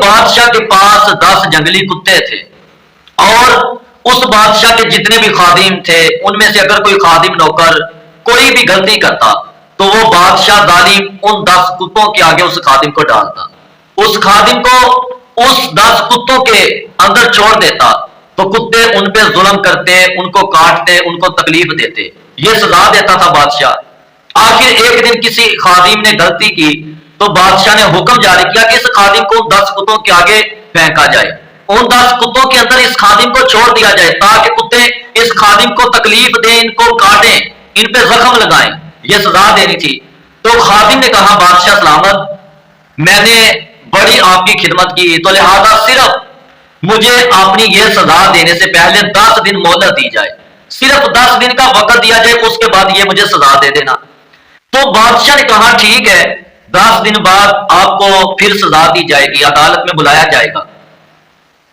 بادشاہ کے پاس 10 جنگلی کتے تھے، اور اس بادشاہ کے جتنے بھی خادم تھے ان میں سے اگر کوئی خادم نوکر کوئی بھی غلطی کرتا تو وہ بادشاہ ظالم ان 10 کتوں کے آگے اس خادم کو ڈالتا، اس خادم کو اس 10 کتوں کے اندر چھوڑ دیتا تو کتے ان پہ ظلم کرتے، ان کو کاٹتے، ان کو تکلیف دیتے، یہ سزا دیتا تھا بادشاہ۔ آخر ایک دن کسی خادم نے غلطی کی تو بادشاہ نے حکم جاری کیا کہ اس خادم کو 10 کتوں کے آگے پھینکا جائے، ان 10 کتوں کے اندر اس خادم کو چھوڑ دیا جائے تاکہ کتے اس خادم کو تکلیف دیں، ان کو کاٹیں، ان پہ زخم لگائیں، یہ سزا دینی تھی۔ تو خادم نے کہا بادشاہ سلامت، میں نے بڑی آپ کی خدمت کی تو لہذا صرف مجھے اپنی یہ سزا دینے سے پہلے 10 دن مہلت دی جائے، صرف 10 دن کا وقت دیا جائے، اس کے بعد یہ مجھے سزا دے دینا۔ تو بادشاہ نے کہا ٹھیک ہے، 10 دن بعد آپ کو پھر سزا دی جائے گی، عدالت میں بلایا جائے گا۔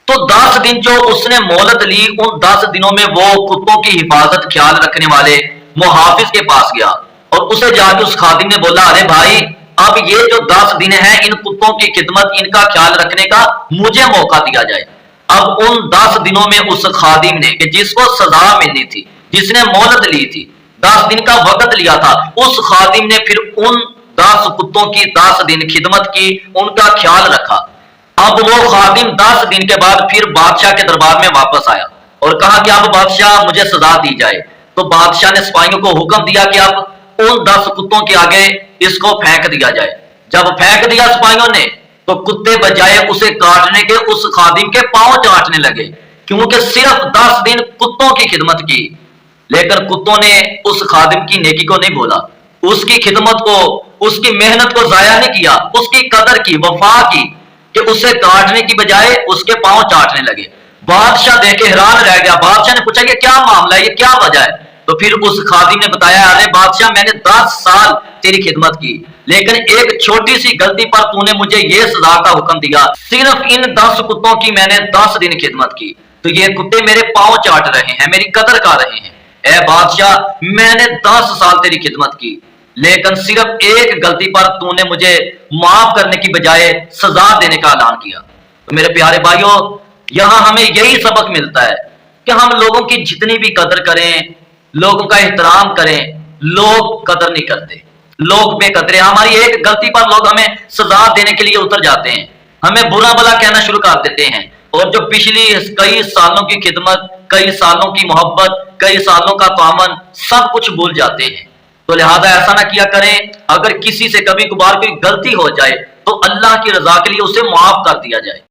تو 10 دن جو اس نے مہلت لی، ان 10 دنوں میں وہ کتوں کی حفاظت خیال رکھنے والے محافظ کے پاس گیا اور اسے جا کے اس خادم نے بولا ارے بھائی، اب یہ جو 10 دن ہیں ان کتوں کی خدمت، ان کا خیال رکھنے کا مجھے موقع دیا جائے۔ اب ان 10 دنوں میں اس خادم نے کہ جس کو سزا ملنی تھی، جس نے مہلت لی تھی، 10 دن کا وقت لیا تھا، اس خادم نے پھر ان 10 کتوں کی 10 دن خدمت کی، ان کا خیال رکھا۔ اب وہ خادم 10 دن کے بعد پھر بادشاہ کے دربار میں واپس آیا اور کہا کہ اب بادشاہ مجھے سزا دی جائے۔ تو بادشاہ نے سپاہیوں کو حکم دیا کہ اب ان 10 کتوں کے آگے اس کو پھینک دیا جائے۔ جب پھینک دیا سپاہیوں نے تو کتے بجائے اسے کاٹنے کے اس خادم کے پاؤں چاٹنے لگے، کیونکہ صرف 10 دن کتوں کی خدمت کی، لیکن کتوں نے اس خادم کی نیکی کو نہیں بولا، اس کی خدمت کو، اس کی محنت کو ضائع نہیں کیا، اس کی قدر کی، وفا کی، کہ اسے کاٹنے کی بجائے اس کے پاؤں چاٹنے لگے۔ بادشاہ دیکھ کے حیران رہ گیا، بادشاہ نے پوچھا یہ کیا معاملہ ہے، یہ کیا وجہ ہے؟ تو پھر اس خادم نے بتایا ارے بادشاہ، میں نے 10 سال تیری خدمت کی، لیکن ایک چھوٹی سی غلطی پر تو نے مجھے یہ سزا کا حکم دیا، صرف ان 10 کتوں کی میں نے 10 دن خدمت کی تو یہ کتے میرے پاؤں چاٹ رہے ہیں، میری قدر کر رہے ہیں۔ اے بادشاہ، میں نے 10 سال تیری خدمت کی، لیکن صرف ایک غلطی پر تو نے مجھے معاف کرنے کی بجائے سزا دینے کا اعلان کیا۔ تو میرے پیارے بھائیوں، یہاں ہمیں یہی سبق ملتا ہے کہ ہم لوگوں کی جتنی بھی قدر کریں، لوگوں کا احترام کریں، لوگ قدر نہیں کرتے، لوگ بے قدرے، ہماری ایک غلطی پر لوگ ہمیں سزا دینے کے لیے اتر جاتے ہیں، ہمیں برا بھلا کہنا شروع کر دیتے ہیں، اور جو پچھلی کئی سالوں کی خدمت، کئی سالوں کی محبت، کئی سالوں کا تعاون، سب کچھ بھول جاتے ہیں۔ تو لہذا ایسا نہ کیا کریں، اگر کسی سے کبھی کبھار کوئی غلطی ہو جائے تو اللہ کی رضا کے لیے اسے معاف کر دیا جائے۔